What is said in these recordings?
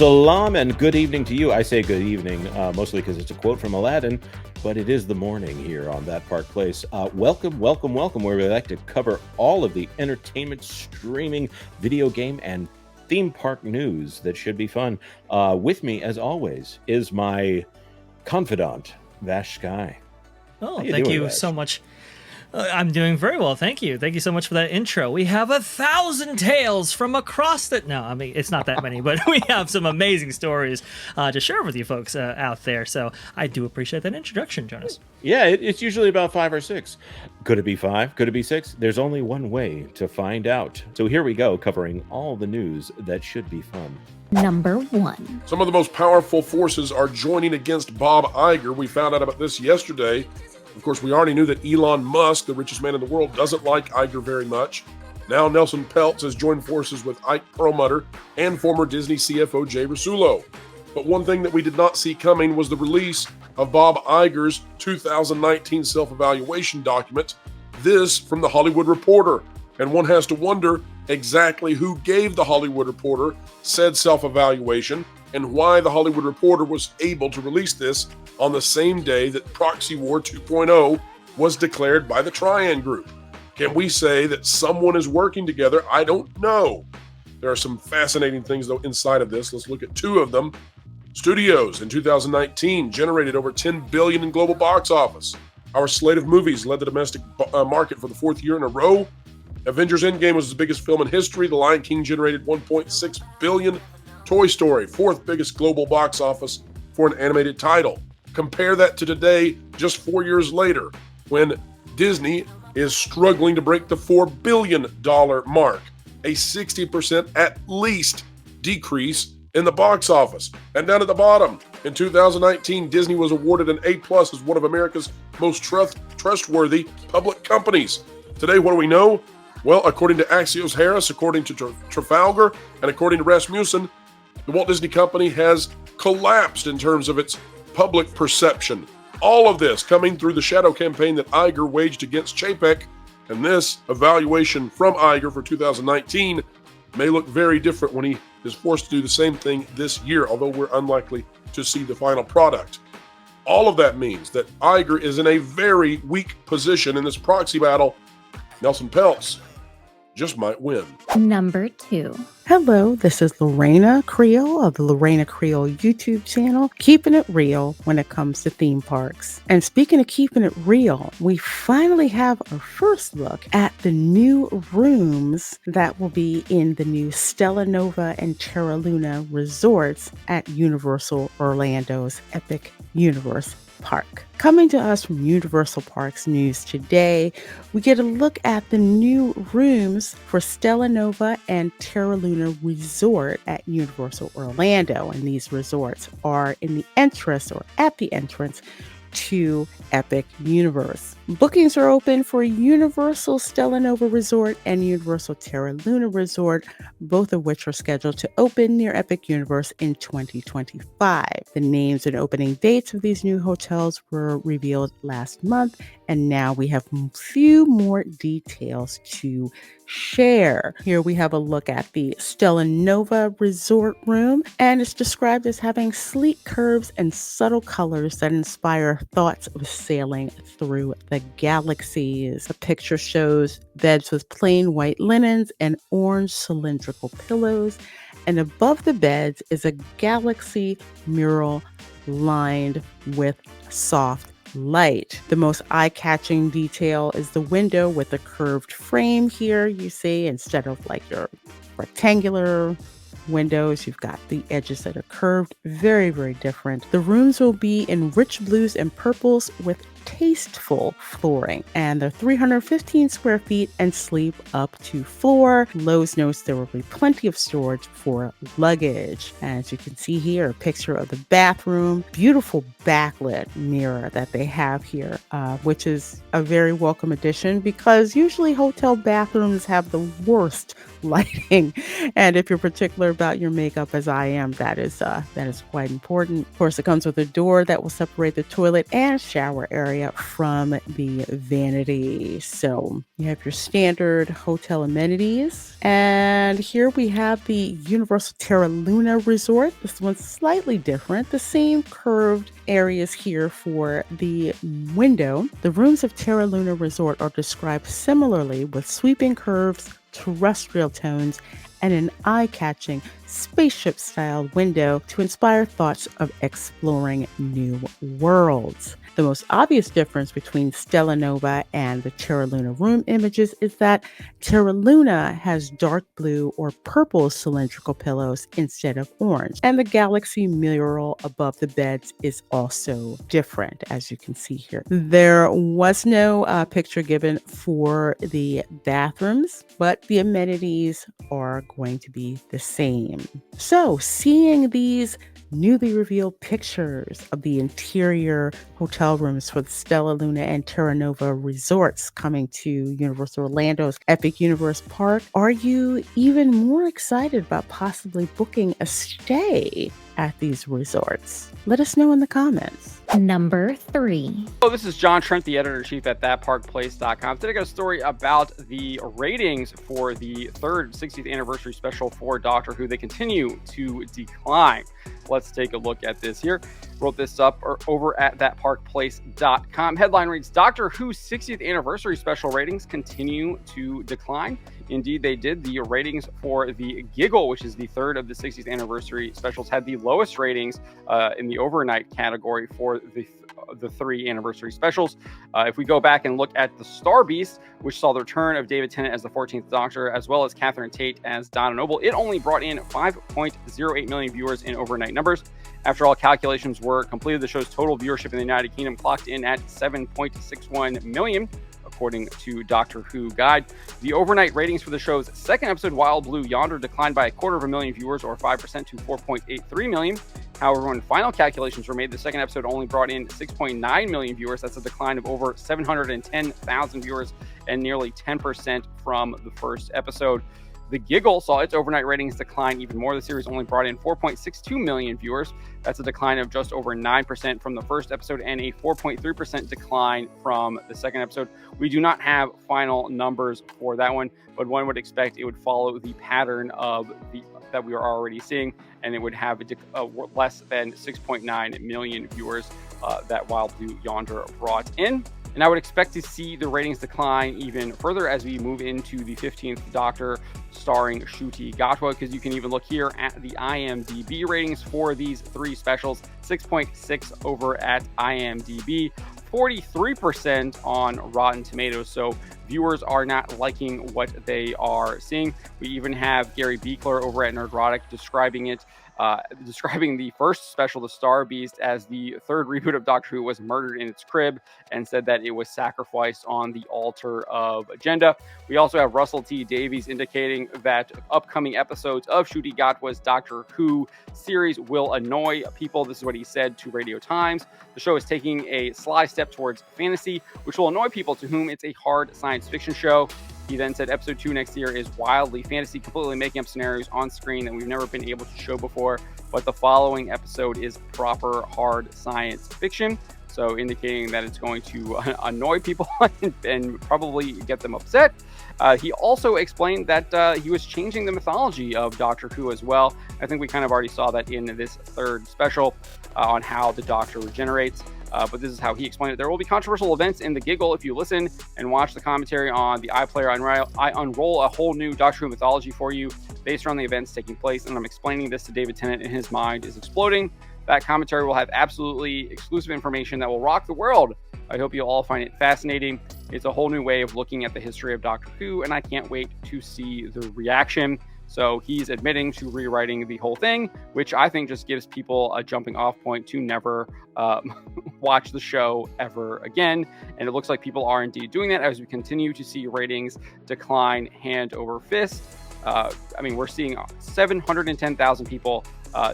Salam and good evening to you. I say good evening, mostly because it's a quote from Aladdin, but it is the morning here on That Park Place. Welcome, where we like to cover all of the entertainment, streaming, video game, and theme park news that should be fun. With me, as always, is my confidant, Vash Sky. Oh, How you thank doing, you Vash? so much. I'm doing very well, thank you. Thank you so much for that intro. We have 1,000 tales from across the... No, I mean, it's not that many, but we have some amazing stories to share with you folks out there. So I do appreciate that introduction, Jonas. Yeah, it's usually about 5 or 6. Could it be 5? Could it be 6? There's only one way to find out. So here we go, covering all the news that should be fun. Number 1. Some of the most powerful forces are joining against Bob Iger. We found out about this yesterday. Of course, we already knew that Elon Musk, the richest man in the world, doesn't like Iger very much. Now Nelson Peltz has joined forces with Ike Perlmutter and former Disney CFO Jay Rasulo. But one thing that we did not see coming was the release of Bob Iger's 2019 self-evaluation document. This from The Hollywood Reporter. And one has to wonder exactly who gave The Hollywood Reporter said self-evaluation and why The Hollywood Reporter was able to release this on the same day that Proxy War 2.0 was declared by the Trian Group. Can we say that someone is working together? I don't know. There are some fascinating things, though, inside of this. Let's look at 2 of them. Studios in 2019 generated over $10 billion in global box office. Our slate of movies led the domestic market for the 4th year in a row. Avengers Endgame was the biggest film in history. The Lion King generated $1.6 billion. Toy Story, 4th biggest global box office for an animated title. Compare that to today, just 4 years later, when Disney is struggling to break the $4 billion mark, a 60% at least decrease in the box office. And down at the bottom, in 2019, Disney was awarded an A+ as one of America's most trustworthy public companies. Today, what do we know? Well, according to Axios Harris, according to Trafalgar, and according to Rasmussen, the Walt Disney Company has collapsed in terms of its public perception. All of this coming through the shadow campaign that Iger waged against Chapek, and this evaluation from Iger for 2019 may look very different when he is forced to do the same thing this year, although we're unlikely to see the final product. All of that means that Iger is in a very weak position in this proxy battle. Nelson Peltz just might win. Number 2. Hello, this is Lorena Creole of the Lorena Creole YouTube channel, keeping it real when it comes to theme parks. And speaking of keeping it real, we finally have our first look at the new rooms that will be in the new Stella Nova and Terra Luna resorts at Universal Orlando's Epic Universe Park. Coming to us from Universal Parks News today, we get a look at the new rooms for Stella Nova and Terra Luna Resort at Universal Orlando. And these resorts are in the entrance or at the entrance to Epic Universe. Bookings are open for Universal Stella Nova Resort and Universal Terra Luna Resort, both of which are scheduled to open near Epic Universe in 2025. The names and opening dates of these new hotels were revealed last month, and now we have a few more details to share. Here we have a look at the Stella Nova Resort room, and it's described as having sleek curves and subtle colors that inspire thoughts of sailing through the galaxies. The picture shows beds with plain white linens and orange cylindrical pillows, and above the beds is a galaxy mural lined with soft light. The most eye-catching detail is the window with a curved frame here. You see, instead of like your rectangular windows, you've got the edges that are curved. Very, very different. The rooms will be in rich blues and purples with tasteful flooring, and they're 315 square feet and sleep up to 4. Lowe's notes there will be plenty of storage for luggage. As you can see here, a picture of the bathroom, beautiful backlit mirror that they have here, which is a very welcome addition because usually hotel bathrooms have the worst lighting, and if you're particular about your makeup as I am, that is quite important. Of course, it comes with a door that will separate the toilet and shower area area from the vanity. So you have your standard hotel amenities. And here we have the Universal Terra Luna Resort. This one's slightly different. The same curved areas here for the window. The rooms of Terra Luna Resort are described similarly with sweeping curves, terrestrial tones, and an eye-catching spaceship-style window to inspire thoughts of exploring new worlds. The most obvious difference between Stella Nova and the Terra Luna room images is that Terra Luna has dark blue or purple cylindrical pillows instead of orange, and the galaxy mural above the beds is also different, as you can see here. There was no picture given for the bathrooms, but the amenities are going to be the same. So, seeing these newly revealed pictures of the interior hotel rooms for the Stella Luna and Terra Nova resorts coming to Universal Orlando's Epic Universe Park, are you even more excited about possibly booking a stay at these resorts? Let us know in the comments. Number 3. Hello, this is John Trent, the editor-in-chief at thatparkplace.com. Today I got a story about the ratings for the third 60th anniversary special for Doctor Who. They continue to decline. Let's take a look at this here. Wrote this up over at thatparkplace.com. Headline reads, Doctor Who's 60th anniversary special ratings continue to decline. Indeed, they did. The ratings for the Giggle, which is the third of the 60th anniversary specials, had the lowest ratings in the overnight category for the three anniversary specials. If we go back and look at the Star Beast, which saw the return of David Tennant as the 14th Doctor, as well as Catherine Tate as Donna Noble, it only brought in 5.08 million viewers in overnight numbers. After all calculations were completed, the show's total viewership in the United Kingdom clocked in at 7.61 million. According to Doctor Who Guide. The overnight ratings for the show's second episode, Wild Blue Yonder, declined by 250,000 viewers, or 5%, to 4.83 million. However, when final calculations were made, the second episode only brought in 6.9 million viewers. That's a decline of over 710,000 viewers and nearly 10% from the first episode. The Giggle saw its overnight ratings decline even more. The series only brought in 4.62 million viewers. That's a decline of just over 9% from the first episode and a 4.3% decline from the second episode. We do not have final numbers for that one, but one would expect it would follow the pattern of that we are already seeing, and it would have less than 6.9 million viewers that Wild Blue Yonder brought in. And I would expect to see the ratings decline even further as we move into the 15th Doctor starring Ncuti Gatwa, because you can even look here at the IMDb ratings for these three specials. 6.6 over at IMDb, 43% on Rotten Tomatoes. So viewers are not liking what they are seeing. We even have Gary Beekler over at Nerdrotic describing it, describing the first special, The Star Beast, as the third reboot of Doctor Who was murdered in its crib, and said that it was sacrificed on the altar of agenda. We also have Russell T Davies indicating that upcoming episodes of Ncuti Gatwa's Doctor Who series will annoy people. This is what he said to Radio Times. The show is taking a sly step towards fantasy, which will annoy people to whom it's a hard science fiction show. He then said episode 2 next year is wildly fantasy, completely making up scenarios on screen that we've never been able to show before. But the following episode is proper hard science fiction. So indicating that it's going to annoy people and probably get them upset. He also explained that he was changing the mythology of Doctor Who as well. I think we kind of already saw that in this third special on how the Doctor regenerates. But this is how he explained it. There will be controversial events in the Giggle. If you listen and watch the commentary on the iPlayer, I unroll a whole new Doctor Who mythology for you based on the events taking place. And I'm explaining this to David Tennant, and his mind is exploding. That commentary will have absolutely exclusive information that will rock the world. I hope you'll all find it fascinating. It's a whole new way of looking at the history of Doctor Who, and I can't wait to see the reaction. So he's admitting to rewriting the whole thing, which I think just gives people a jumping off point to never watch the show ever again. And it looks like people are indeed doing that as we continue to see ratings decline hand over fist. We're seeing 710,000 people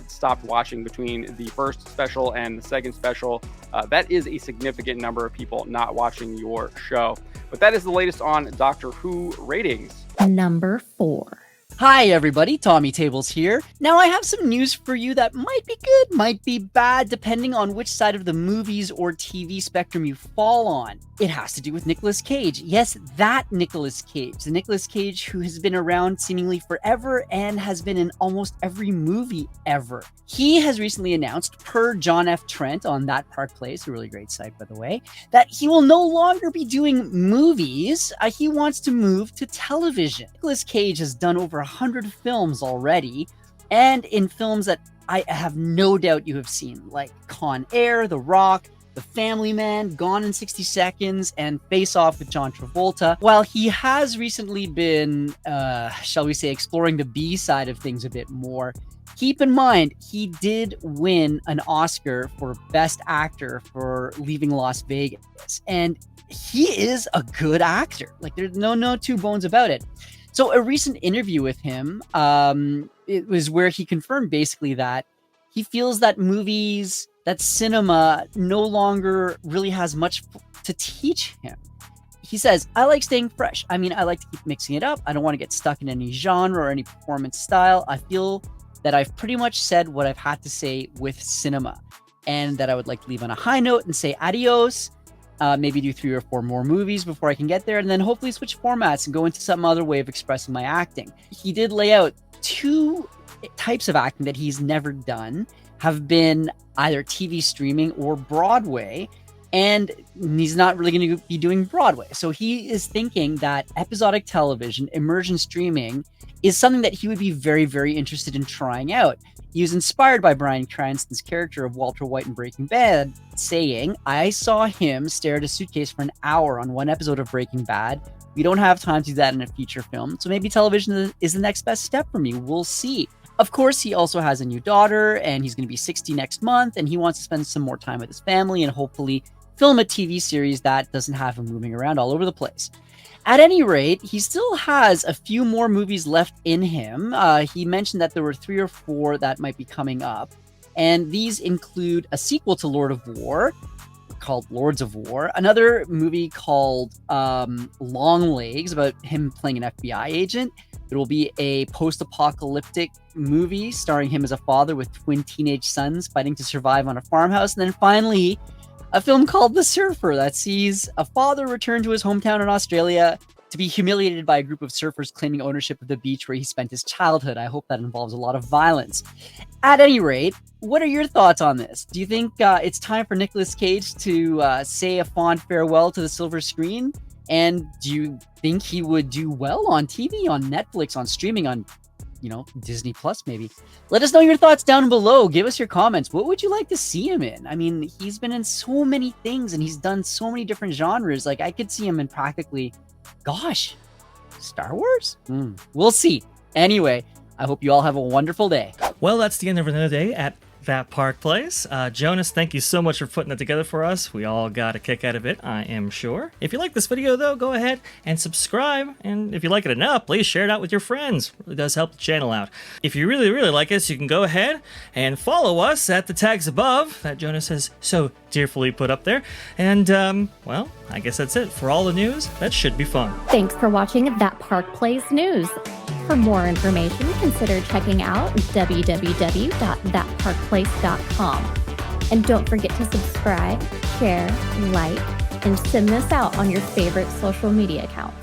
stopped watching between the first special and the second special. That is a significant number of people not watching your show. But that is the latest on Doctor Who ratings. Number 4. Hi everybody, Tommy Tables here. Now I have some news for you that might be good, might be bad, depending on which side of the movies or TV spectrum you fall on. It has to do with Nicolas Cage. Yes, that Nicolas Cage. The Nicolas Cage who has been around seemingly forever and has been in almost every movie ever. He has recently announced, per John F. Trent on That Park Place, a really great site by the way, that he will no longer be doing movies. He wants to move to television. Nicolas Cage has done over 100 films already, and in films that I have no doubt you have seen, like Con Air, The Rock, The Family Man, Gone in 60 Seconds, and Face Off with John Travolta. While he has recently been, shall we say, exploring the B side of things a bit more, keep in mind, he did win an Oscar for Best Actor for Leaving Las Vegas, and he is a good actor. Like, there's no two bones about it. So a recent interview with him, it was where he confirmed basically that he feels that movies, that cinema no longer really has much to teach him. He says, I like staying fresh. I mean, I like to keep mixing it up. I don't want to get stuck in any genre or any performance style. I feel that I've pretty much said what I've had to say with cinema, and that I would like to leave on a high note and say adios. Maybe do 3 or 4 more movies before I can get there, and then hopefully switch formats and go into some other way of expressing my acting. He did lay out 2 types of acting that he's never done, have been either TV streaming or Broadway, and he's not really going to be doing Broadway. So he is thinking that episodic television, immersion streaming, is something that he would be very, very interested in trying out. He was inspired by Bryan Cranston's character of Walter White in Breaking Bad, saying, I saw him stare at a suitcase for an hour on one episode of Breaking Bad. We don't have time to do that in a feature film, so maybe television is the next best step for me. We'll see. Of course, he also has a new daughter, and he's going to be 60 next month, and he wants to spend some more time with his family and hopefully film a TV series that doesn't have him moving around all over the place. At any rate, he still has a few more movies left in him. He mentioned that there were 3 or 4 that might be coming up, and these include a sequel to Lord of War called Lords of War, another movie called Long Legs about him playing an FBI agent. There will be a post-apocalyptic movie starring him as a father with twin teenage sons fighting to survive on a farmhouse, and then finally a film called The Surfer that sees a father return to his hometown in Australia to be humiliated by a group of surfers claiming ownership of the beach where he spent his childhood. I hope that involves a lot of violence. At any rate, what are your thoughts on this? Do you think it's time for Nicolas Cage to say a fond farewell to the silver screen? And do you think he would do well on TV, on Netflix, on streaming, on Disney Plus maybe? Let us know your thoughts down below. Give us your comments. What would you like to see him in? I mean, he's been in so many things and he's done so many different genres. Like, I could see him in practically, Star Wars? We'll see. Anyway, I hope you all have a wonderful day. Well, that's the end of another day at That Park Place. Jonas, thank you so much for putting that together for us. We all got a kick out of it, I am sure. If you like this video, though, go ahead and subscribe. And if you like it enough, please share it out with your friends. It really does help the channel out. If you really, really like us, you can go ahead and follow us at the tags above that Jonas has so tearfully put up there. And, well, I guess that's it. For all the news, that should be fun. Thanks for watching That Park Place News. For more information, consider checking out www.thatparkplace.com. And don't forget to subscribe, share, like, and send this out on your favorite social media accounts.